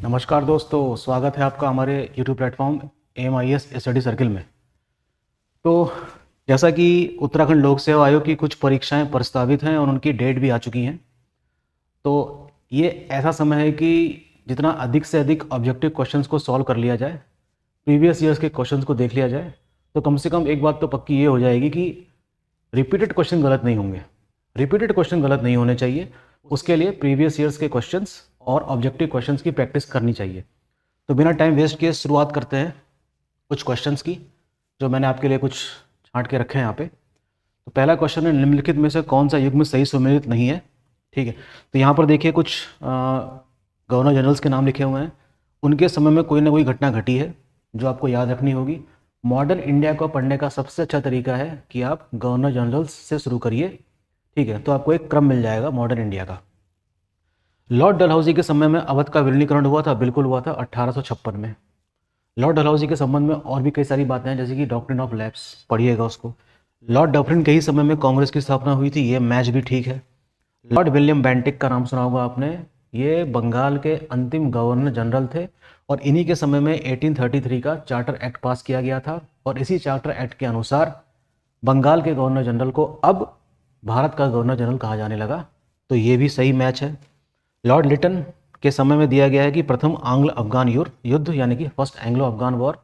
नमस्कार दोस्तों, स्वागत है आपका हमारे YouTube platform MIS study circle में। तो जैसा कि उत्तराखंड लोक सेवा आयोग की कुछ परीक्षाएं प्रस्तावित हैं और उनकी डेट भी आ चुकी हैं, तो ये ऐसा समय है कि जितना अधिक से अधिक ऑब्जेक्टिव क्वेश्चंस को सॉल्व कर लिया जाए, प्रीवियस ईयर्स के क्वेश्चंस को देख लिया जाए, तो कम से कम एक बात तो पक्की ये हो जाएगी कि रिपीटेड क्वेश्चन गलत नहीं होंगे। रिपीटेड क्वेश्चन गलत नहीं होने चाहिए, उसके लिए प्रीवियस ईयर्स के क्वेश्चंस और ऑब्जेक्टिव क्वेश्चंस की प्रैक्टिस करनी चाहिए। तो बिना टाइम वेस्ट किए शुरुआत करते हैं कुछ क्वेश्चंस की, जो मैंने आपके लिए कुछ छांट के रखे हैं यहाँ पे। तो पहला क्वेश्चन है, निम्नलिखित में से कौन सा युग्म सही सुमेलित नहीं है। ठीक है, तो यहाँ पर देखिए कुछ गवर्नर जनरल्स के नाम लिखे हुए हैं। उनके समय में कोई ना कोई घटना घटी है जो आपको याद रखनी होगी। मॉडर्न इंडिया को पढ़ने का सबसे अच्छा तरीका है कि आप गवर्नर जनरल्स से शुरू करिए। ठीक है, तो आपको एक क्रम मिल जाएगा मॉडर्न इंडिया का। लॉर्ड डलहौजी के समय में अवध का विलीनीकरण हुआ था, बिल्कुल हुआ था 1856 में। लॉर्ड डलहौजी के संबंध में और भी कई सारी बातें हैं, जैसे कि डॉक्ट्रिन ऑफ लैप्स, पढ़िएगा उसको। लॉर्ड डफरिन के ही समय में कांग्रेस की स्थापना हुई थी, ये मैच भी ठीक है। लॉर्ड विलियम बेंटिक का नाम सुना होगा आपने, ये बंगाल के अंतिम गवर्नर जनरल थे और इन्हीं के समय में 1833 का चार्टर एक्ट पास किया गया था और इसी चार्टर एक्ट के अनुसार बंगाल के गवर्नर जनरल को अब भारत का गवर्नर जनरल कहा जाने लगा, तो ये भी सही मैच है। लॉर्ड लिटन के समय में दिया गया है कि प्रथम आंग्ल अफगान युद्ध यानी कि फर्स्ट एंग्लो अफगान वॉर,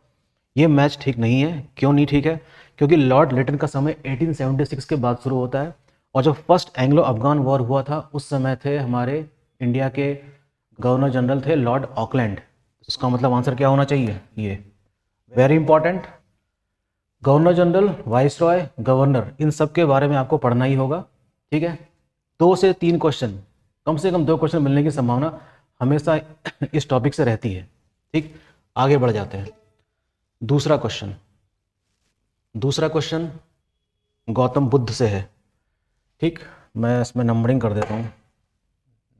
ये मैच ठीक नहीं है। क्यों नहीं ठीक है? क्योंकि लॉर्ड लिटन का समय 1876 के बाद शुरू होता है और जब फर्स्ट एंग्लो अफगान वॉर हुआ था उस समय थे हमारे इंडिया के गवर्नर जनरल थे लॉर्ड ऑकलैंड। इसका मतलब आंसर क्या होना चाहिए? ये very important. Governor general, viceroy, governor, इन सब के बारे में आपको पढ़ना ही होगा। ठीक है, 2 से 3 क्वेश्चन, कम से कम 2 क्वेश्चन मिलने की संभावना हमेशा इस टॉपिक से रहती है। ठीक, आगे बढ़ जाते हैं। दूसरा क्वेश्चन गौतम बुद्ध से है। ठीक, मैं इसमें नंबरिंग कर देता हूँ।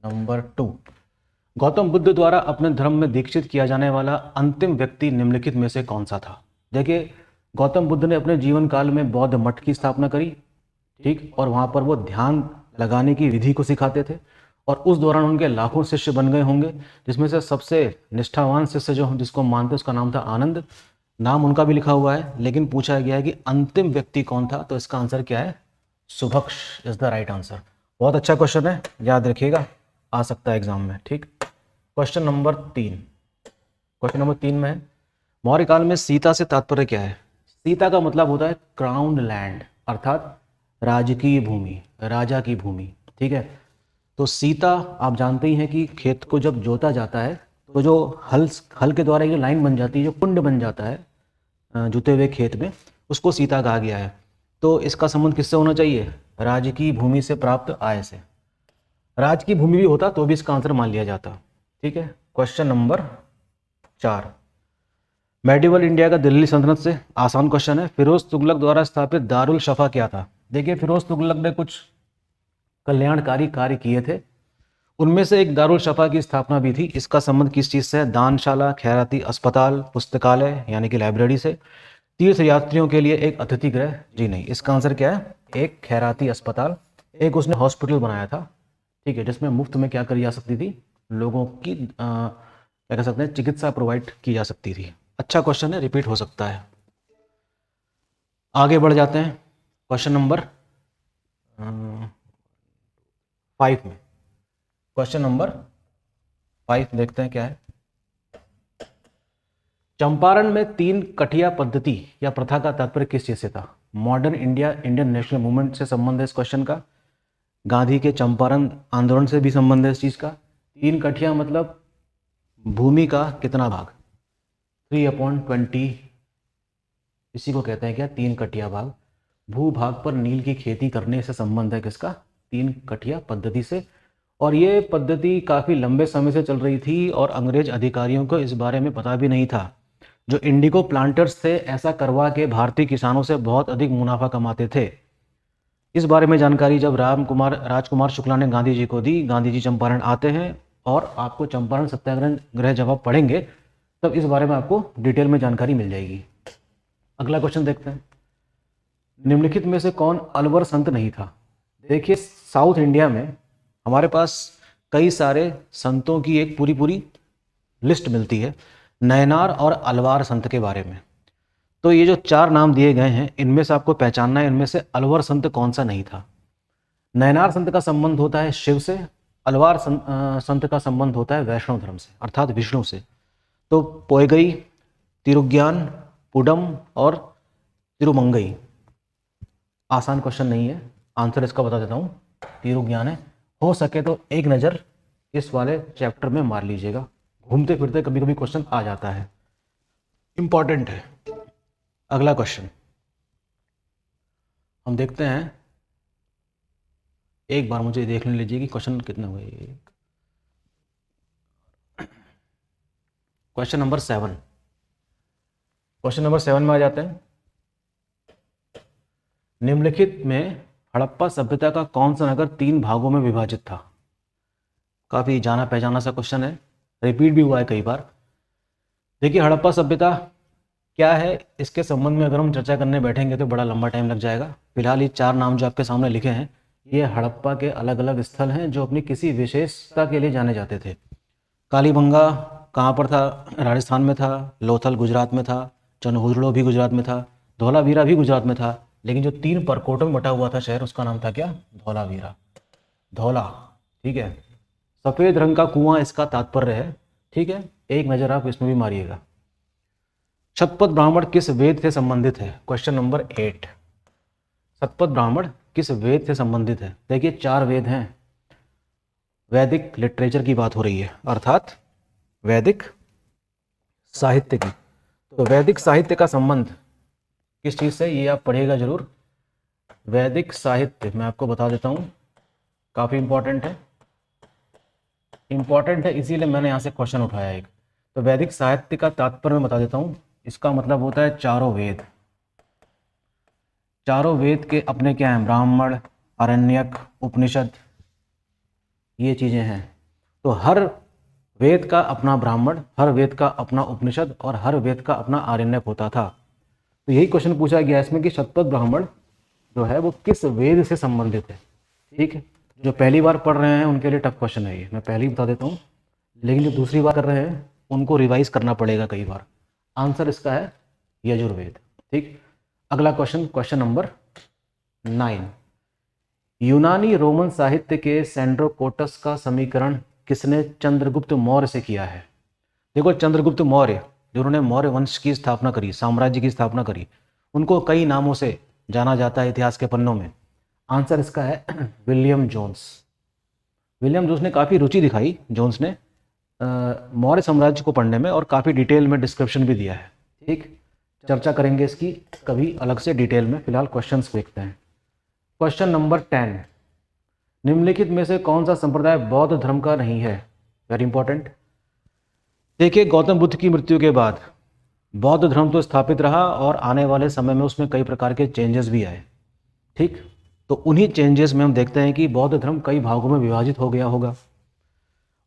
नंबर 2, गौतम बुद्ध द्वारा अपने धर्म में दीक्षित किया जाने वाला अंतिम व्यक्ति निम्नलिखित में से कौन सा था? देखिए, गौतम बुद्ध ने अपने जीवन काल में बौद्ध मठ की स्थापना करी। ठीक, और वहाँ पर वो ध्यान लगाने की विधि को सिखाते थे और उस दौरान उनके लाखों शिष्य बन गए होंगे, जिसमें से सबसे निष्ठावान शिष्य जो जिसको मानते उसका नाम था आनंद। नाम उनका भी लिखा हुआ है, लेकिन पूछा गया है कि अंतिम व्यक्ति कौन था, तो इसका आंसर क्या है? सुभक्ष इज द राइट आंसर। बहुत अच्छा क्वेश्चन है, याद रखिएगा, आ सकता है एग्जाम में। ठीक, क्वेश्चन नंबर 3 में है, मौर्य काल में सीता से तात्पर्य क्या है? सीता का मतलब होता है क्राउन लैंड, अर्थात राजकीय भूमि, राजा की भूमि। ठीक है, तो सीता आप जानते ही हैं कि खेत को जब जोता जाता है तो जो हल के द्वारा जो लाइन बन जाती है, जो कुंड बन जाता है जुते हुए खेत में, उसको सीता कहा गया है। तो इसका संबंध किससे होना चाहिए? राजकीय भूमि से प्राप्त आय से। राज की भूमि भी होता तो भी इसका आंसर मान लिया जाता। ठीक है, क्वेश्चन नंबर 4, मेडिवल इंडिया का दिल्ली सल्तनत से, आसान क्वेश्चन है। फिरोज तुगलक द्वारा स्थापित दारुल शफा क्या था? देखिए, फिरोज तुगलक ने कुछ कल्याणकारी कार्य किए थे, उनमें से एक दारुल शफा की स्थापना भी थी। इसका संबंध किस चीज़ से है? दानशाला, खैराती अस्पताल, पुस्तकालय यानी कि लाइब्रेरी से, तीर्थ यात्रियों के लिए एक अतिथि गृह? जी नहीं, इसका आंसर क्या है? एक खैराती अस्पताल, एक उसने हॉस्पिटल बनाया था। ठीक है, जिसमें मुफ्त में क्या करी जा सकती थी? लोगों की क्या कह सकते हैं, चिकित्सा प्रोवाइड की जा सकती थी। अच्छा क्वेश्चन है, रिपीट हो सकता है। आगे बढ़ जाते हैं क्वेश्चन नंबर 5 में। क्वेश्चन नंबर 5 देखते हैं क्या है। चंपारण में 3 कठिया पद्धति या प्रथा का तात्पर्य किस चीज से था? Modern India, Indian national movement से संबंध है इस क्वेश्चन का, गांधी के चंपारण आंदोलन से भी संबंध है इस चीज का। 3 कठिया मतलब भूमि का कितना भाग? 3/20, इसी को कहते हैं क्या? 3 कठिया भाग। भूभाग पर नील की खेती करने से संबंध है किसका? 3 कठिया पद्धति से। और ये पद्धति काफ़ी लंबे समय से चल रही थी और अंग्रेज अधिकारियों को इस बारे में पता भी नहीं था। जो इंडिगो प्लांटर्स थे, ऐसा करवा के भारतीय किसानों से बहुत अधिक मुनाफा कमाते थे। इस बारे में जानकारी जब राजकुमार शुक्ला ने गांधी जी को दी, गांधी जी चंपारण आते हैं और आपको चंपारण सत्याग्रह जब आप पढ़ेंगे तब इस बारे में आपको डिटेल में जानकारी मिल जाएगी। अगला क्वेश्चन देखते हैं, निम्नलिखित में से कौन अलवर संत नहीं था? देखिए, साउथ इंडिया में हमारे पास कई सारे संतों की एक पूरी लिस्ट मिलती है नयनार और अलवार संत के बारे में। तो ये जो 4 नाम दिए गए हैं, इनमें से आपको पहचानना है इनमें से अलवर संत कौन सा नहीं था। नयनार संत का संबंध होता है शिव से, अलवार संत का संबंध होता है वैष्णव धर्म से अर्थात विष्णु से। तो पोयगई, तिरुज्ञान, पुडम और तिरुमंगई। आसान क्वेश्चन नहीं है, आंसर इसका बता देता हूँ, तिरुज्ञान है। हो सके तो एक नज़र इस वाले चैप्टर में मार लीजिएगा, घूमते फिरते कभी कभी क्वेश्चन आ जाता है, इंपॉर्टेंट है। अगला क्वेश्चन हम देखते हैं, एक बार मुझे देख लीजिए कि क्वेश्चन कितने हुए। क्वेश्चन नंबर 7, क्वेश्चन नंबर 7 में आ जाते हैं। निम्नलिखित में हड़प्पा सभ्यता का कौन सा नगर 3 भागों में विभाजित था। काफ़ी जाना पहचाना सा क्वेश्चन है, रिपीट भी हुआ है कई बार। देखिए हड़प्पा सभ्यता क्या है, इसके संबंध में अगर हम चर्चा करने बैठेंगे तो बड़ा लंबा टाइम लग जाएगा। फिलहाल ये 4 नाम जो आपके सामने लिखे हैं, ये हड़प्पा के अलग अलग स्थल हैं जो अपनी किसी विशेषता के लिए जाने जाते थे। कालीबंगा कहाँ पर था, राजस्थान में था। लोथल गुजरात में था। चनहुजड़ो भी गुजरात में था। धौलावीरा भी गुजरात में था। लेकिन जो 3 परकोटों में बटा हुआ था शहर, उसका नाम था क्या, धौलावीरा, धौला। ठीक है, सफ़ेद रंग का कुआं इसका तात्पर्य है। ठीक है, एक नज़र आप इसमें भी मारिएगा। शतपथ ब्राह्मण किस वेद से संबंधित है, क्वेश्चन नंबर 8। शतपथ ब्राह्मण किस वेद से संबंधित है। देखिए 4 वेद हैं, वैदिक लिटरेचर की बात हो रही है अर्थात वैदिक साहित्य की। तो वैदिक साहित्य का संबंध किस चीज़ से, ये आप पढ़िएगा जरूर। वैदिक साहित्य मैं आपको बता देता हूँ, काफ़ी इंपॉर्टेंट है, इसीलिए मैंने यहाँ से क्वेश्चन उठाया एक। तो वैदिक साहित्य का तात्पर्य मैं बता देता हूँ, इसका मतलब होता है चारों वेद। चारों वेद के अपने क्या हैं, ब्राह्मण, आरण्यक, उपनिषद, ये चीज़ें हैं। तो हर वेद का अपना ब्राह्मण, हर वेद का अपना उपनिषद और हर वेद का अपना आरण्यक होता था। तो यही क्वेश्चन पूछा गया इसमें कि शतपथ ब्राह्मण जो है वो किस वेद से संबंधित है। ठीक है, जो पहली बार पढ़ रहे हैं उनके लिए टफ क्वेश्चन है ये, मैं पहले ही बता देता हूँ। लेकिन जो दूसरी बार कर रहे हैं उनको रिवाइज करना पड़ेगा कई बार। आंसर इसका है यजुर्वेद। ठीक, अगला क्वेश्चन, क्वेश्चन नंबर 9। यूनानी रोमन साहित्य के सेंड्रोकोटस का समीकरण किसने चंद्रगुप्त मौर्य से किया है। देखो चंद्रगुप्त मौर्य, जिन्होंने मौर्य वंश की स्थापना करी, साम्राज्य की स्थापना करी, उनको कई नामों से जाना जाता है इतिहास के पन्नों में। आंसर इसका है विलियम जोन्स। विलियम जोन्स ने काफ़ी रुचि दिखाई, जोन्स ने मौर्य साम्राज्य को पढ़ने में, और काफ़ी डिटेल में डिस्क्रिप्शन भी दिया है। ठीक, चर्चा करेंगे इसकी कभी अलग से डिटेल में, फिलहाल क्वेश्चंस देखते हैं। क्वेश्चन नंबर 10, निम्नलिखित में से कौन सा संप्रदाय बौद्ध धर्म का नहीं है। Very important. देखिए गौतम बुद्ध की मृत्यु के बाद बौद्ध धर्म तो स्थापित रहा और आने वाले समय में उसमें कई प्रकार के चेंजेस भी आए। ठीक, तो उन्हीं चेंजेस में हम देखते हैं कि बौद्ध धर्म कई भागों में विभाजित हो गया होगा।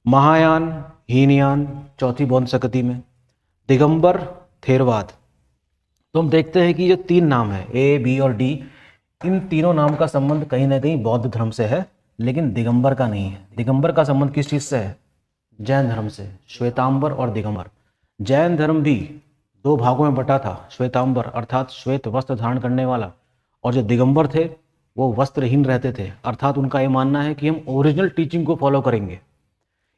महायान, हीनयान, चौथी बौद्ध संस्कृति में, दिगंबर, थेरवाद। तो हम देखते हैं कि जो 3 नाम है ए, बी और डी, इन तीनों नाम का संबंध कहीं ना कहीं बौद्ध धर्म से है, लेकिन दिगंबर का नहीं है। दिगंबर का संबंध किस चीज़ से है, जैन धर्म से, श्वेतांबर और दिगंबर। जैन धर्म भी 2 भागों में बटा था, श्वेतांबर अर्थात श्वेत वस्त्र धारण करने वाला, और जो दिगंबर थे वो वस्त्रहीन रहते थे, अर्थात उनका ये मानना है कि हम ओरिजिनल टीचिंग को फॉलो करेंगे।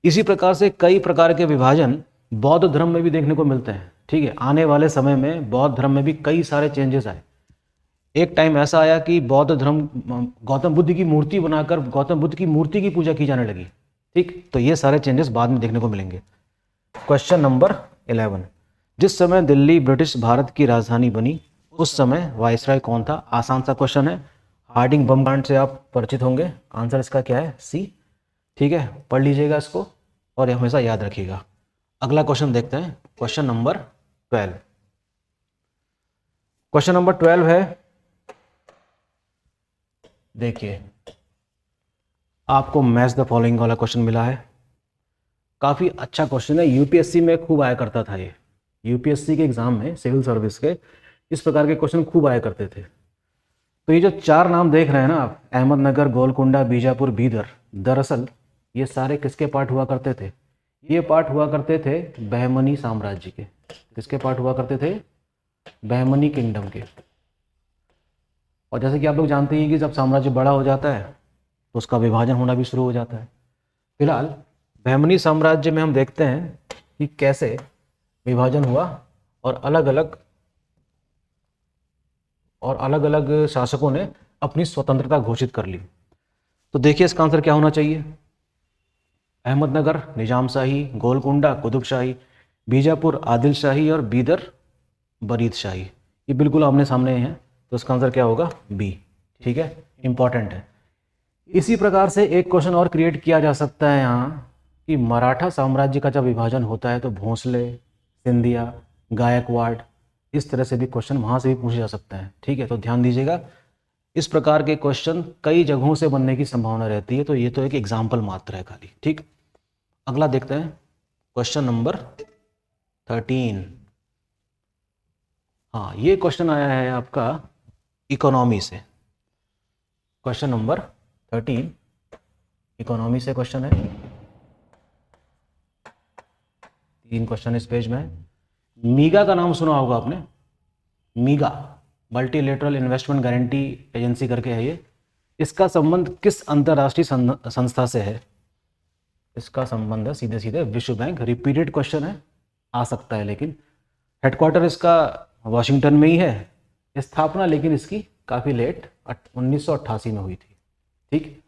इसी प्रकार से कई प्रकार के विभाजन बौद्ध धर्म में भी देखने को मिलते हैं। ठीक है, आने वाले समय में बौद्ध धर्म में भी कई सारे चेंजेस आए। एक टाइम ऐसा आया कि बौद्ध धर्म गौतम बुद्ध की मूर्ति बनाकर गौतम बुद्ध की मूर्ति की पूजा की जाने लगी। ठीक, तो ये सारे चेंजेस बाद में देखने को मिलेंगे। क्वेश्चन नंबर 11, जिस समय दिल्ली ब्रिटिश भारत की राजधानी बनी उस समय वायसराय कौन था। आसान सा क्वेश्चन है, हार्डिंग बम कांड से आप परिचित होंगे। आंसर इसका क्या है, सी। ठीक है, पढ़ लीजिएगा इसको और हमेशा याद रखिएगा। अगला क्वेश्चन देखते हैं, क्वेश्चन नंबर 12। क्वेश्चन नंबर 12 है, देखिए आपको मैच द फॉलोइंग वाला क्वेश्चन मिला है। काफ़ी अच्छा क्वेश्चन है, यूपीएससी में खूब आया करता था ये। यूपीएससी के एग्जाम में, सिविल सर्विस के, इस प्रकार के क्वेश्चन खूब आया करते थे। तो ये जो 4 नाम देख रहे हैं ना आप, अहमदनगर, गोलकुंडा, बीजापुर, बीदर, दरअसल ये सारे किसके पार्ट हुआ करते थे, ये पार्ट हुआ करते थे बहमनी साम्राज्य के। किसके पार्ट हुआ करते थे? बहमनी किंगडम के। और जैसे कि आप लोग जानते हैं कि जब साम्राज्य बड़ा हो जाता है तो उसका विभाजन होना भी शुरू हो जाता है। फिलहाल बहमनी साम्राज्य में हम देखते हैं कि कैसे विभाजन हुआ और अलग अलग शासकों ने अपनी स्वतंत्रता घोषित कर ली। तो देखिए इसका आंसर क्या होना चाहिए? अहमदनगर निजाम शाही, गोलकुंडा कुतुब शाही, बीजापुर आदिल शाही और बीदर बरीद शाही। ये बिल्कुल आमने सामने हैं, तो इसका आंसर क्या होगा? बी। ठीक है, इंपॉर्टेंट है। इसी प्रकार से एक क्वेश्चन और क्रिएट किया जा सकता है यहाँ कि मराठा साम्राज्य का जब विभाजन होता है तो भोंसले, सिंधिया, गायकवाड़, इस तरह से भी क्वेश्चन वहाँ से भी पूछे जा सकते हैं। ठीक है, तो ध्यान दीजिएगा, इस प्रकार के क्वेश्चन कई जगहों से बनने की संभावना रहती है, तो ये तो एक एग्जाम्पल मात्र है खाली। ठीक, अगला देखते हैं क्वेश्चन नंबर 13। हाँ, ये क्वेश्चन आया है आपका इकोनॉमी से। क्वेश्चन नंबर 13 इकोनॉमी से क्वेश्चन है। 3 क्वेश्चन इस पेज में है। मीगा का नाम सुना होगा आपने। मीगा मल्टीलेटरल इन्वेस्टमेंट गारंटी एजेंसी करके है ये। इसका संबंध किस अंतर्राष्ट्रीय संस्था से है? इसका संबंध है सीधे सीधे विश्व बैंक। रिपीटेड क्वेश्चन है, आ सकता है, लेकिन हेडक्वार्टर इसका वाशिंगटन में ही है। स्थापना लेकिन इसकी काफ़ी लेट 1988 में हुई थी। ठीक,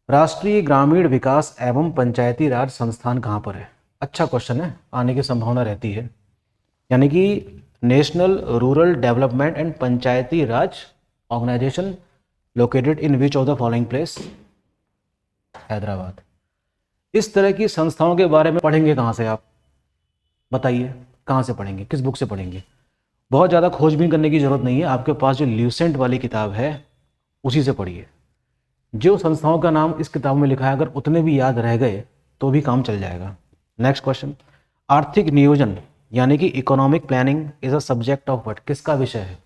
राष्ट्रीय ग्रामीण विकास एवं पंचायती राज संस्थान कहाँ पर है? अच्छा क्वेश्चन है, आने की संभावना रहती है। यानी कि national rural development and Panchayati Raj organisation located in which of the following place? Hyderabad. इस तरह की संस्थाओं के बारे में पढ़ेंगे कहाँ से आप? बताइए, कहाँ से पढ़ेंगे, किस बुक से पढ़ेंगे? बहुत ज़्यादा खोजबीन करने की ज़रूरत नहीं है, आपके पास जो ल्यूसेंट वाली किताब है उसी से पढ़िए। जो संस्थाओं का नाम इस किताब में लिखा है अगर उतने भी याद रह गए तो भी काम चल जाएगा। नेक्स्ट क्वेश्चन, आर्थिक नियोजन यानी कि economic planning is a subject of what? किसका विषय है?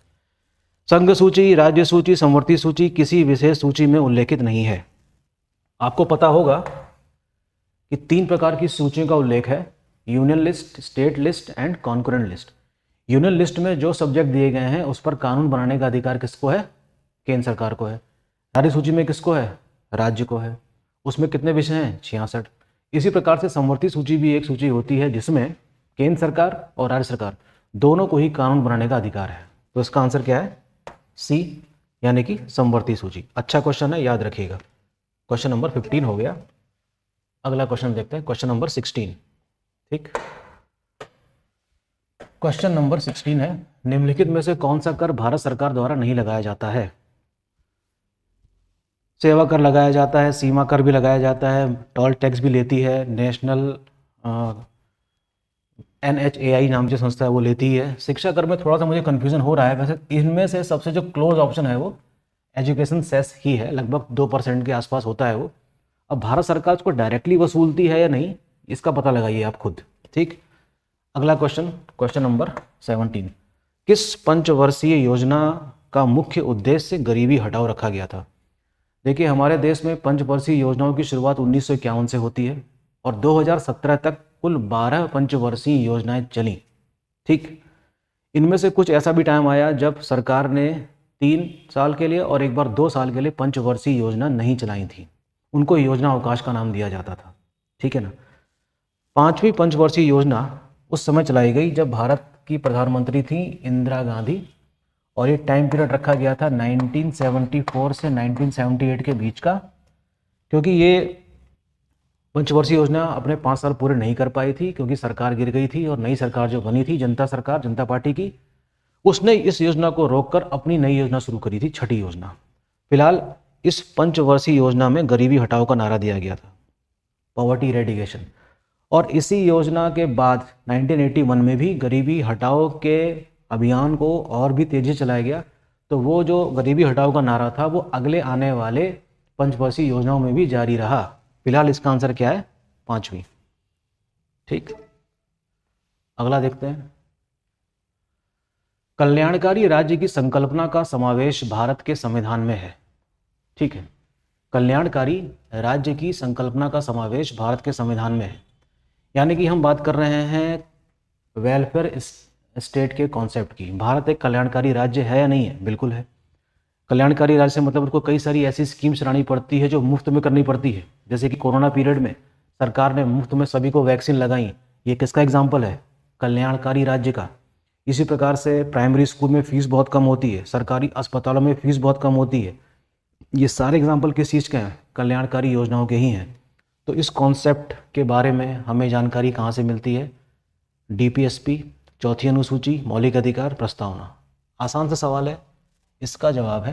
संघ सूची, राज्य सूची, समवर्ती सूची किसी विशेष सूची में उल्लेखित नहीं है। आपको पता होगा कि 3 प्रकार की सूचियों का उल्लेख है, union list, state list and concurrent list. Union list में जो सब्जेक्ट दिए गए हैं उस पर कानून बनाने का अधिकार किसको है? केंद्र सरकार को है। राज्य सूची में किसको है? राज्य को है। उसमें कितने विषय हैं? 66। इसी प्रकार से समवर्ती सूची भी एक सूची होती है जिसमें केंद्र सरकार और राज्य सरकार दोनों को ही कानून बनाने का अधिकार है। तो इसका आंसर क्या है? सी, यानी कि समवर्ती सूची। अच्छा क्वेश्चन है, याद रखिएगा। क्वेश्चन नंबर 15 हो गया। अगला क्वेश्चन देखते हैं, क्वेश्चन नंबर 16। ठीक, क्वेश्चन नंबर 16 है, निम्नलिखित में से कौन सा कर भारत सरकार द्वारा नहीं लगाया जाता है? सेवा कर लगाया जाता है, सीमा कर भी लगाया जाता है, टोल टैक्स भी लेती है, नेशनल NHAI नाम की संस्था है वो लेती है। शिक्षा कर में थोड़ा सा मुझे कन्फ्यूजन हो रहा है। वैसे इनमें से सबसे जो क्लोज ऑप्शन है वो एजुकेशन सेस ही है, लगभग 2% के आसपास होता है वो। अब भारत सरकार उसको डायरेक्टली वसूलती है या नहीं, इसका पता लगाइए आप खुद। ठीक, अगला क्वेश्चन, क्वेश्चन नंबर 17। किस पंचवर्षीय योजना का मुख्य उद्देश्य गरीबी हटाओ रखा गया था? देखिए, हमारे देश में पंचवर्षीय योजनाओं की शुरुआत 1951 से होती है और 2017 तक कुल 12 पंचवर्षीय योजनाएं चली। ठीक, इनमें से कुछ ऐसा भी टाइम आया जब सरकार ने 3 साल के लिए और एक बार 2 साल के लिए पंचवर्षीय योजना नहीं चलाई थी। उनको योजना अवकाश का नाम दिया जाता था। ठीक है ना। 5वीं पंचवर्षीय योजना उस समय चलाई गई जब भारत की प्रधानमंत्री थी इंदिरा गांधी, और ये टाइम पीरियड रखा गया था 1974 से 1978 के बीच का, क्योंकि ये पंचवर्षीय योजना अपने 5 साल पूरे नहीं कर पाई थी क्योंकि सरकार गिर गई थी और नई सरकार जो बनी थी जनता सरकार, जनता पार्टी की, उसने इस योजना को रोककर अपनी नई योजना शुरू करी थी, छठी योजना। फिलहाल इस पंचवर्षीय योजना में गरीबी हटाओ का नारा दिया गया था, पॉवर्टी इरेडिकेशन। और इसी योजना के बाद 1981 में भी गरीबी हटाओ के अभियान को और भी तेजी से चलाया गया। तो वो जो गरीबी हटाओ का नारा था वो अगले आने वाले पंचवर्षीय योजनाओं में भी जारी रहा। फिलहाल इसका आंसर क्या है? 5वीं। ठीक, अगला देखते हैं। कल्याणकारी राज्य की संकल्पना का समावेश भारत के संविधान में है। ठीक है, कल्याणकारी राज्य की संकल्पना का समावेश भारत के संविधान में है। यानी कि हम बात कर रहे हैं वेलफेयर स्टेट के कॉन्सेप्ट की। भारत एक कल्याणकारी राज्य है या नहीं है? बिल्कुल है। कल्याणकारी राज्य से मतलब उनको कई सारी ऐसी स्कीम्स चलानी पड़ती है जो मुफ्त में करनी पड़ती है। जैसे कि कोरोना पीरियड में सरकार ने मुफ्त में सभी को वैक्सीन लगाई। ये किसका एग्जाम्पल है? कल्याणकारी राज्य का। इसी प्रकार से प्राइमरी स्कूल में फ़ीस बहुत कम होती है, सरकारी अस्पतालों में फ़ीस बहुत कम होती है। ये सारे एग्जाम्पल किस चीज़ के हैं? कल्याणकारी योजनाओं के ही हैं। तो इस कॉन्सेप्ट के बारे में हमें जानकारी कहाँ से मिलती है? डीपीएसपी, चौथी अनुसूची, मौलिक अधिकार प्रस्तावना। आसान सा सवाल है। इसका जवाब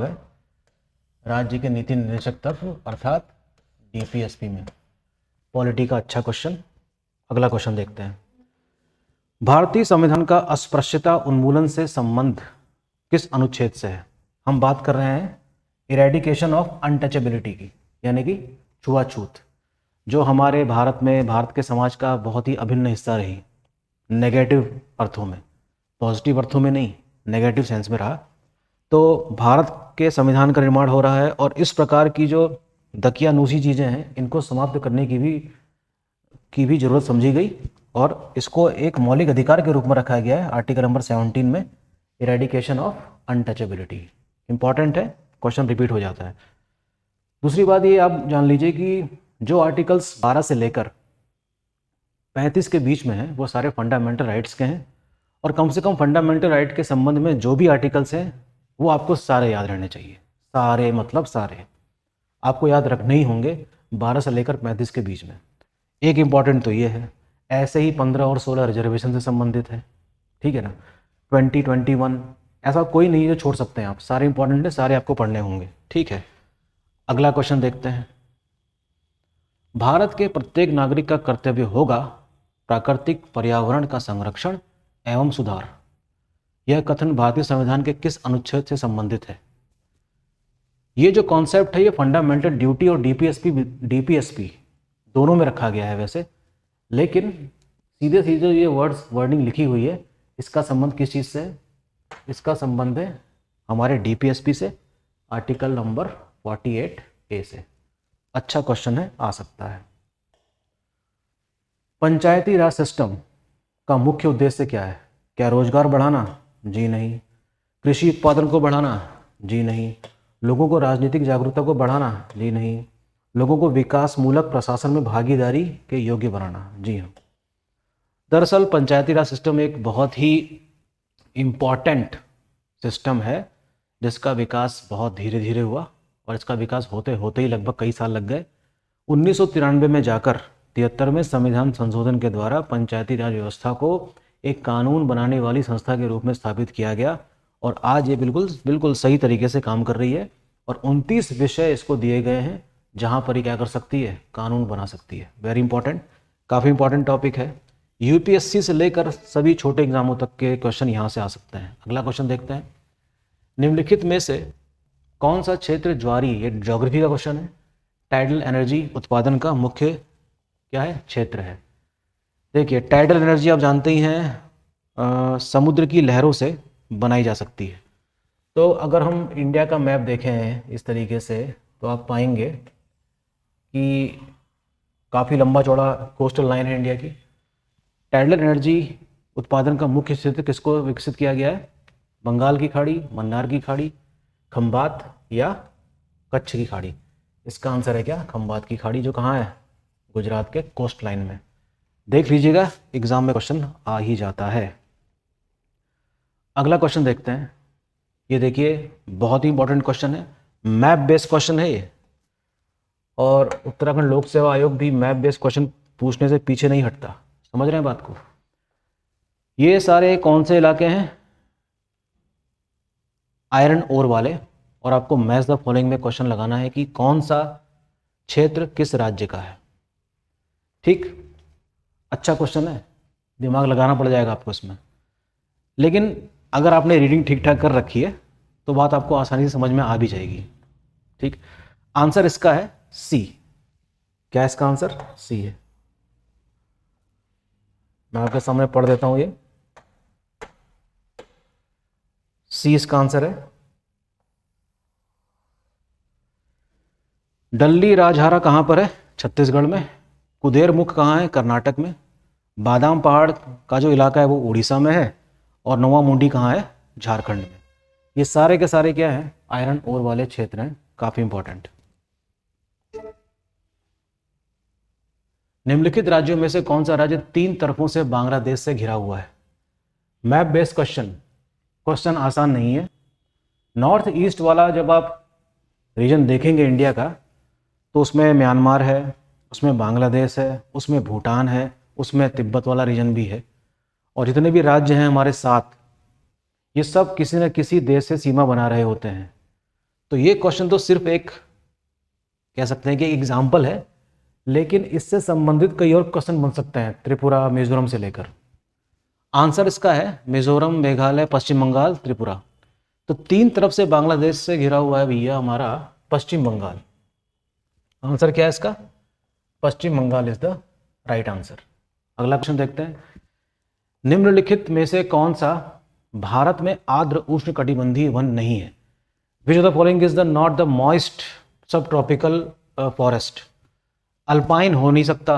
है राज्य के नीति निर्देशक तत्व अर्थात डीपीएसपी में। पॉलिटी का अच्छा क्वेश्चन। अगला क्वेश्चन देखते हैं। भारतीय संविधान का अस्पृश्यता उन्मूलन से संबंध किस अनुच्छेद से है? हम बात कर रहे हैं इरेडिकेशन ऑफ अनटचेबिलिटी की, यानी कि छुआछूत, जो हमारे भारत में, भारत के समाज का बहुत ही अभिन्न हिस्सा रही। नेगेटिव अर्थों में, पॉजिटिव अर्थों में नहीं, नेगेटिव सेंस में रहा। तो भारत के संविधान का निर्माण हो रहा है और इस प्रकार की जो दकियानूसी चीज़ें हैं इनको समाप्त करने की भी ज़रूरत समझी गई और इसको एक मौलिक अधिकार के रूप में रखा गया है आर्टिकल नंबर 17 में, इरेडिकेशन ऑफ अनटचेबिलिटी। इंपॉर्टेंट है, क्वेश्चन रिपीट हो जाता है। दूसरी बात ये आप जान लीजिए कि जो आर्टिकल्स 12 से लेकर 35 के बीच में हैं वो सारे फंडामेंटल राइट्स के हैं और कम से कम फंडामेंटल राइट के संबंध में जो भी आर्टिकल्स हैं वो आपको सारे याद रहने चाहिए। सारे मतलब सारे आपको याद रखने ही होंगे 12 से लेकर 35 के बीच में। एक इम्पॉर्टेंट तो ये है, ऐसे ही 15 और 16 रिजर्वेशन से संबंधित है, ठीक है ना। 20, 21 ऐसा कोई नहीं है जो छोड़ सकते हैं आप, सारे इंपॉर्टेंट है, सारे आपको पढ़ने होंगे, ठीक है। अगला क्वेश्चन देखते हैं। भारत के प्रत्येक नागरिक का कर्तव्य होगा प्राकृतिक पर्यावरण का संरक्षण एवं सुधार। यह कथन भारतीय संविधान के किस अनुच्छेद से संबंधित है? ये जो कॉन्सेप्ट है ये फंडामेंटल ड्यूटी और डीपीएसपी दोनों में रखा गया है वैसे, लेकिन सीधे सीधे ये वर्डिंग लिखी हुई है, इसका संबंध किस चीज़ से है? इसका संबंध है हमारे डीपीएसपी से, आर्टिकल नंबर 48A से। अच्छा क्वेश्चन है, आ सकता है। पंचायती राज सिस्टम का मुख्य उद्देश्य क्या है? क्या रोजगार बढ़ाना? जी नहीं। कृषि उत्पादन को बढ़ाना? जी नहीं। लोगों को राजनीतिक जागरूकता को बढ़ाना? जी नहीं। लोगों को विकास मूलक प्रशासन में भागीदारी के योग्य बनाना? जी हाँ। दरअसल पंचायती राज सिस्टम एक बहुत ही इम्पॉर्टेंट सिस्टम है जिसका विकास बहुत धीरे धीरे हुआ और इसका विकास होते होते ही लगभग कई साल लग गए। 1993 में जाकर 73 में संविधान संशोधन के द्वारा पंचायती राज व्यवस्था को एक कानून बनाने वाली संस्था के रूप में स्थापित किया गया और आज ये बिल्कुल सही तरीके से काम कर रही है और 29 विषय इसको दिए गए हैं जहाँ पर ही क्या कर सकती है? कानून बना सकती है। वेरी इंपॉर्टेंट, काफ़ी इंपॉर्टेंट टॉपिक है। यूपीएससी से लेकर सभी छोटे एग्जामों तक के क्वेश्चन यहाँ से आ सकते हैं। अगला क्वेश्चन देखते हैं। निम्नलिखित में से कौन सा क्षेत्र ज्वारी, ये ज्योग्राफी का क्वेश्चन है, टाइडल एनर्जी उत्पादन का मुख्य क्या है? क्षेत्र है। देखिए टाइडल एनर्जी आप जानते ही हैं समुद्र की लहरों से बनाई जा सकती है। तो अगर हम इंडिया का मैप देखें इस तरीके से तो आप पाएंगे कि काफ़ी लंबा चौड़ा कोस्टल लाइन है इंडिया की। टाइडल एनर्जी उत्पादन का मुख्य क्षेत्र किसको विकसित किया गया है? बंगाल की खाड़ी, मन्नार की खाड़ी, खंबात या कच्छ की खाड़ी? इसका आंसर है क्या? खंबात की खाड़ी, जो कहाँ है? गुजरात के कोस्ट लाइन में। देख लीजिएगा एग्जाम में क्वेश्चन आ ही जाता है। अगला क्वेश्चन देखते हैं। ये देखिए बहुत ही इंपॉर्टेंट क्वेश्चन है, मैप बेस्ड क्वेश्चन है ये, और उत्तराखंड लोक सेवा आयोग भी मैप बेस्ड क्वेश्चन पूछने से पीछे नहीं हटता। समझ रहे हैं बात को? ये सारे कौन से इलाके हैं? आयरन ओर वाले, और आपको मैच द फॉलोइंग में क्वेश्चन लगाना है कि कौन सा क्षेत्र किस राज्य का है। ठीक, अच्छा क्वेश्चन है, दिमाग लगाना पड़ जाएगा आपको इसमें, लेकिन अगर आपने रीडिंग ठीक ठाक कर रखी है तो बात आपको आसानी से समझ में आ भी जाएगी। ठीक, आंसर इसका है सी। क्या इसका आंसर? सी है। मैं आपके सामने पढ़ देता हूं, ये सी इसका आंसर है। डल्ली राजहारा कहां पर है? छत्तीसगढ़ में। कुदेरमुख कहाँ है? कर्नाटक में। बादाम पहाड़ का जो इलाका है वो उड़ीसा में है। और नोवा मुंडी कहाँ है? झारखंड में। ये सारे के सारे क्या हैं? आयरन ओर वाले क्षेत्र हैं, काफ़ी इंपॉर्टेंट। निम्नलिखित राज्यों में से कौन सा राज्य 3 तरफों से बांग्लादेश से घिरा हुआ है? Map based question. क्वेश्चन आसान नहीं है। नॉर्थ ईस्ट वाला जब आप रीजन देखेंगे इंडिया का, तो उसमें म्यांमार है, उसमें बांग्लादेश है, उसमें भूटान है, उसमें तिब्बत वाला रीजन भी है। और जितने भी राज्य हैं हमारे 7, ये सब किसी न किसी देश से सीमा बना रहे होते हैं। तो ये क्वेश्चन तो सिर्फ एक कह सकते हैं कि एग्जाम्पल है, लेकिन इससे संबंधित कई और क्वेश्चन बन सकते हैं त्रिपुरा मिजोरम से लेकर। आंसर इसका है मिजोरम, मेघालय, पश्चिम बंगाल, त्रिपुरा। तो 3 तरफ से बांग्लादेश से घिरा हुआ है भैया हमारा पश्चिम बंगाल। आंसर क्या है इसका? Paschim Bengal is the right answer. अगला क्वेश्चन देखते हैं। निम्नलिखित में से कौन सा भारत में आर्द्र उष्णकटिबंधीय वन नहीं है? विच of the following is the not the moist सब ट्रॉपिकल फॉरेस्ट? अल्पाइन हो नहीं सकता,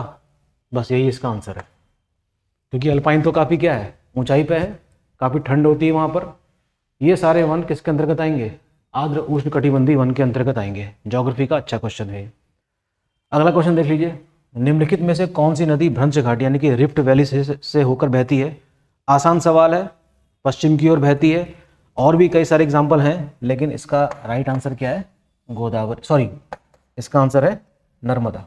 बस यही इसका आंसर है, क्योंकि अल्पाइन तो काफ़ी क्या है? ऊंचाई पे है, काफ़ी ठंड होती है वहाँ पर। ये सारे वन किसके अंतर्गत आएंगे? आर्द्र उष्णकटिबंधीय वन के अंतर्गत आएंगे। ज्योग्राफी का अच्छा क्वेश्चन है। अगला क्वेश्चन देख लीजिए। निम्नलिखित में से कौन सी नदी भ्रंश घाटी यानी कि रिफ्ट वैली से होकर बहती है? आसान सवाल है, पश्चिम की ओर बहती है। और भी कई सारे एग्जाम्पल हैं, लेकिन इसका राइट आंसर क्या है? गोदावरी, सॉरी, इसका आंसर है Narmada.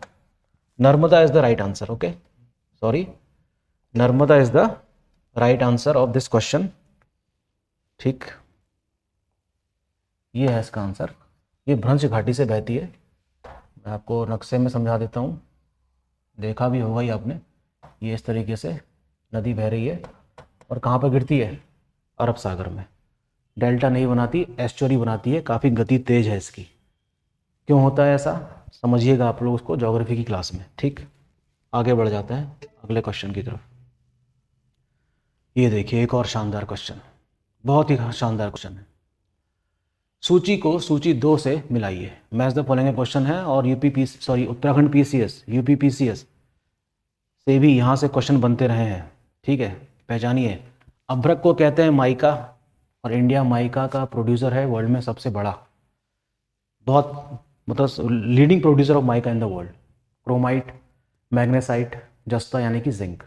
Narmada is the right answer. Okay, sorry, Narmada is the right answer of this question. ठीक, ये है इसका आंसर। ये भ्रंश घाटी से बहती है। मैं आपको नक्शे में समझा देता हूँ, देखा भी होगा ही आपने। ये इस तरीके से नदी बह रही है और कहाँ पर गिरती है? अरब सागर में। डेल्टा नहीं बनाती, एस्चुरी बनाती है। काफ़ी गति तेज है इसकी। क्यों होता है ऐसा, समझिएगा आप लोग उसको ज्योग्राफी की क्लास में। ठीक, आगे बढ़ जाते हैं अगले क्वेश्चन की तरफ। ये देखिए एक और शानदार क्वेश्चन, बहुत ही शानदार क्वेश्चन है। सूची को सूची 2 से मिलाइए। मैच द फॉलोइंग क्वेश्चन है और उत्तराखंड पीसीएस, यूपी पीसीएस से भी यहाँ से क्वेश्चन बनते रहे हैं। ठीक है, पहचानिए। अभ्रक को कहते हैं माइका, और इंडिया माइका का प्रोड्यूसर है, वर्ल्ड में सबसे बड़ा, बहुत मतलब leading producer of mica in the world. Chromite, magnesite, जस्ता यानी कि जिंक।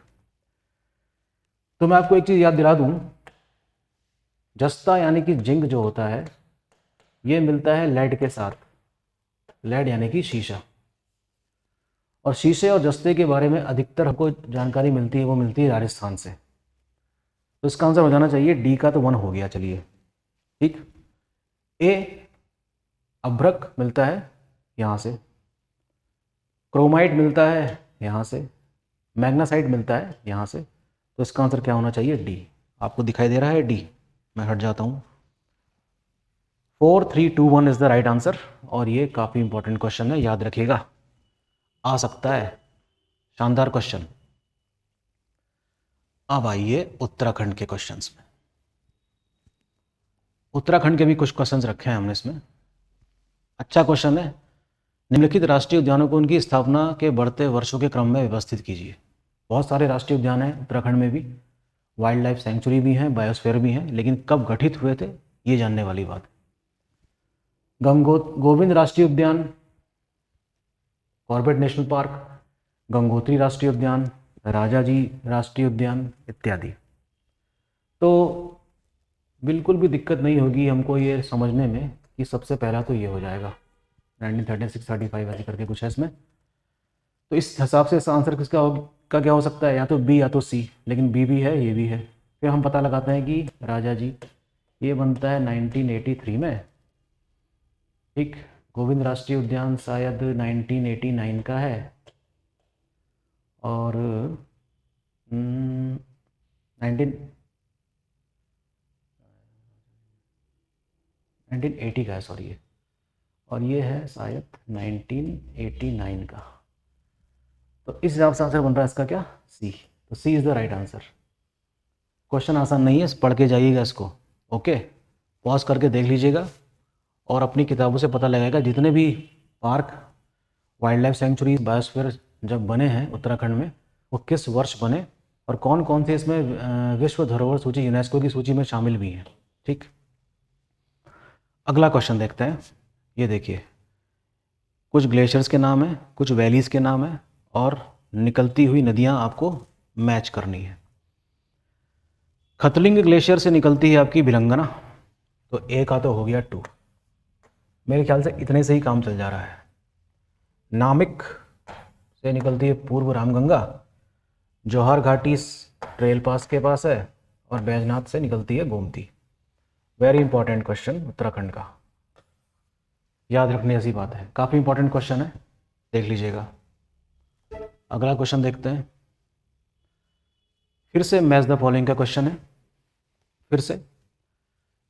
तो मैं आपको एक चीज़ याद दिला दूँ, जस्ता यानी कि जिंक जो होता है ये मिलता है लेड के साथ। लेड यानी कि शीशा। और शीशे और जस्ते के बारे में अधिकतर हमको जानकारी मिलती है, वो मिलती है राजस्थान से। तो इसका आंसर हो जाना चाहिए डी का, तो 1 हो गया। चलिए ठीक। ए अभ्रक मिलता है यहाँ से, क्रोमाइट मिलता है यहाँ से, मैग्नासाइट मिलता है यहाँ से। तो इसका आंसर क्या होना चाहिए? डी। आपको दिखाई दे रहा है डी? मैं हट जाता हूँ। 4, 3, 2, 1 इज़ द राइट आंसर। और ये काफ़ी इंपॉर्टेंट क्वेश्चन है, याद रखिएगा, आ सकता है। शानदार क्वेश्चन। अब आइए उत्तराखंड के क्वेश्चंस में। उत्तराखंड के भी कुछ क्वेश्चंस रखे हैं हमने इसमें। अच्छा क्वेश्चन है। निम्नलिखित राष्ट्रीय उद्यानों को उनकी स्थापना के बढ़ते वर्षों के क्रम में व्यवस्थित कीजिए। बहुत सारे राष्ट्रीय उद्यान हैं उत्तराखंड में भी, वाइल्ड लाइफ सेंचुरी भी हैं, बायोस्फीयर भी हैं, लेकिन कब गठित हुए थे ये जानने वाली बात। गोविंद राष्ट्रीय उद्यान, कॉर्बेट नेशनल पार्क, गंगोत्री राष्ट्रीय उद्यान, राजाजी राष्ट्रीय उद्यान इत्यादि। तो बिल्कुल भी दिक्कत नहीं होगी हमको ये समझने में कि सबसे पहला तो ये हो जाएगा 1936, 35 ऐसे करके कुछ है इसमें। तो इस हिसाब से इसका आंसर का क्या हो सकता है? या तो बी या तो सी, लेकिन बी भी है, ये भी है। फिर हम पता लगाते हैं कि राजाजी ये बनता है 1983 में। ठीक, गोविंद राष्ट्रीय उद्यान शायद 1989 का है, और 1980 का है, सॉरी, और ये है शायद 1989 का। तो इस हिसाब से आंसर बन रहा है इसका क्या? सी। तो C is the right answer. Question आसान नहीं है, पढ़ के जाइएगा इसको। ओके, पॉज करके देख लीजिएगा और अपनी किताबों से पता लगेगा जितने भी park, wild life sanctuary, biosphere जब बने हैं उत्तराखंड में वो किस वर्ष बने और कौन कौन से इसमें विश्व धरोहर सूची यूनेस्को की सूची में शामिल भी हैं। ठीक, अगला क्वेश्चन देखते हैं। ये देखिए, कुछ ग्लेशियर्स के नाम हैं, कुछ वैलीज़ के नाम हैं और निकलती हुई नदियाँ आपको मैच करनी है। खतलिंग ग्लेशियर से निकलती है आपकी भिलंगना, तो ए का तो हो गया 2। मेरे ख्याल से इतने से ही काम चल जा रहा है। नामिक से निकलती है पूर्व रामगंगा, जौहर घाटी ट्रेल पास के पास है और बैजनाथ से निकलती है Gomti. Very important question Uttarakhand का, याद रखने ऐसी बात है, काफ़ी इंपॉर्टेंट क्वेश्चन है, देख लीजिएगा। अगला क्वेश्चन देखते हैं। फिर से मैच द फॉलोइंग का क्वेश्चन है। फिर से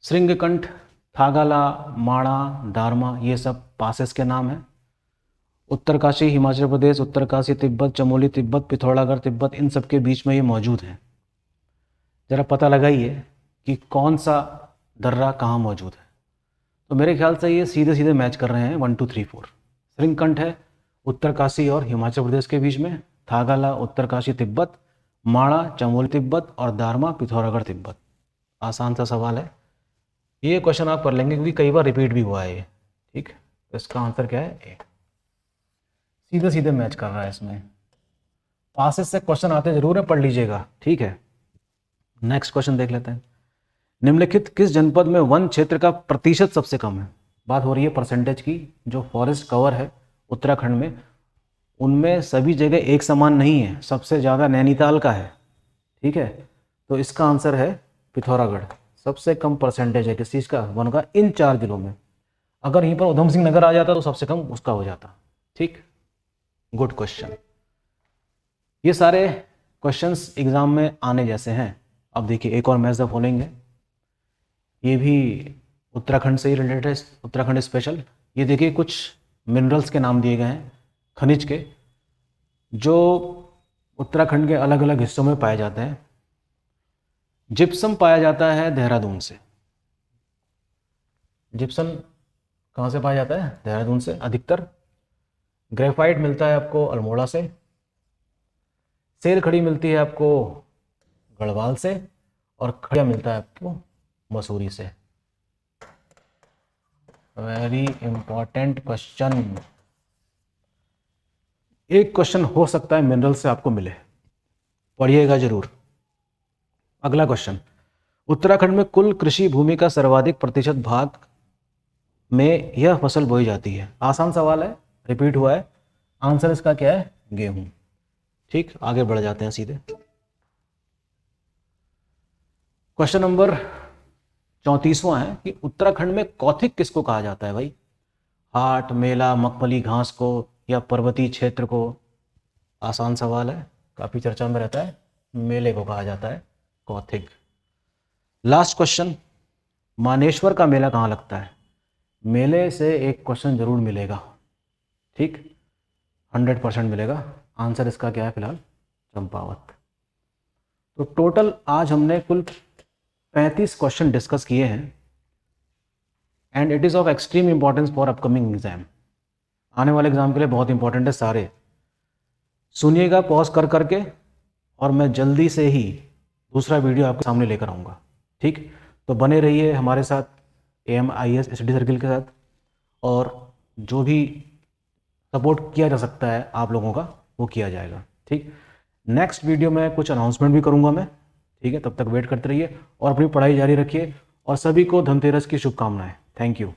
श्रृंगकंठ, थागाला, माणा, दारमा, ये सब पासेस के नाम हैं। उत्तरकाशी हिमाचल प्रदेश, उत्तरकाशी तिब्बत, चमोली तिब्बत, पिथौरागढ़ तिब्बत, इन सब के बीच में ये मौजूद हैं। ज़रा पता लगाइए कि कौन सा दर्रा कहाँ मौजूद है। तो मेरे ख्याल से ये सीधे सीधे मैच कर रहे हैं 1 2 3 4। श्रृंगकंठ है उत्तरकाशी और हिमाचल प्रदेश के बीच में, थागाला उत्तरकाशी तिब्बत, माणा चमोली तिब्बत और दारमा पिथौरागढ़ तिब्बत। आसान सा सवाल है, ये क्वेश्चन आप कर लेंगे क्योंकि कई बार रिपीट भी हुआ है ये। ठीक, तो इसका आंसर क्या है? ए। सीधे सीधे मैच कर रहा है इसमें। पासेस से क्वेश्चन आते जरूर है, पढ़ लीजिएगा। ठीक है, नेक्स्ट क्वेश्चन देख लेते हैं। निम्नलिखित किस जनपद में वन क्षेत्र का प्रतिशत सबसे कम है? बात हो रही है परसेंटेज की। जो फॉरेस्ट कवर है उत्तराखंड में, उनमें सभी जगह एक समान नहीं है। सबसे ज़्यादा नैनीताल का है। ठीक है, तो इसका आंसर है पिथौरागढ़। सबसे कम परसेंटेज है किस चीज़ का? वन का, इन 4 जिलों में। अगर यहीं पर उधम सिंह नगर आ जाता तो सबसे कम उसका हो जाता। ठीक, गुड क्वेश्चन। ये सारे क्वेश्चंस एग्जाम में आने जैसे हैं। अब देखिए, एक और मैच द फॉलोइंग है, ये भी उत्तराखंड से ही रिलेटेड है, उत्तराखंड स्पेशल। ये देखिए, कुछ मिनरल्स के नाम दिए गए हैं, खनिज के, जो उत्तराखंड के अलग अलग हिस्सों में पाए जाते हैं। जिप्सम पाया जाता है देहरादून से। जिप्सम कहाँ से पाया जाता है? देहरादून से अधिकतर। ग्रेफाइट मिलता है आपको अल्मोड़ा से। सेल खड़ी मिलती है आपको गढ़वाल से और खड़िया मिलता है आपको मसूरी से। Very important question. एक क्वेश्चन हो सकता है मिनरल से आपको मिले, पढ़िएगा जरूर। अगला क्वेश्चन, उत्तराखंड में कुल कृषि भूमि का सर्वाधिक प्रतिशत भाग में यह फसल बोई जाती है। आसान सवाल है, रिपीट हुआ है। आंसर इसका क्या है? गेहूं। ठीक, आगे बढ़ जाते हैं सीधे। क्वेश्चन नंबर 34वां है कि उत्तराखंड में कौथिग किसको कहा जाता है भाई? हाट, मेला, मखमली घास को या पर्वतीय क्षेत्र को? आसान सवाल है, काफ़ी चर्चा में रहता है। मेले को कहा जाता है कौथिग। लास्ट क्वेश्चन, मानेश्वर का मेला कहाँ लगता है? मेले से एक क्वेश्चन जरूर मिलेगा। ठीक, 100% मिलेगा। आंसर इसका क्या है फिलहाल? चंपावत। तो टोटल आज हमने कुल 35 क्वेश्चन डिस्कस किए हैं and it is of extreme importance for upcoming exam. आने वाले एग्जाम के लिए बहुत इंपॉर्टेंट है सारे। सुनिएगा पॉज कर करके, और मैं जल्दी से ही दूसरा वीडियो आपके सामने लेकर आऊँगा। ठीक, तो बने रहिए हमारे साथ AMIS स्टडी सर्किल के साथ, और जो भी सपोर्ट किया जा सकता है आप लोगों का वो किया जाएगा। ठीक, नेक्स्ट वीडियो में कुछ अनाउंसमेंट भी करूँगा मैं। ठीक है, तब तक वेट करते रहिए और अपनी पढ़ाई जारी रखिए, और सभी को धनतेरस की शुभकामनाएं। Thank you.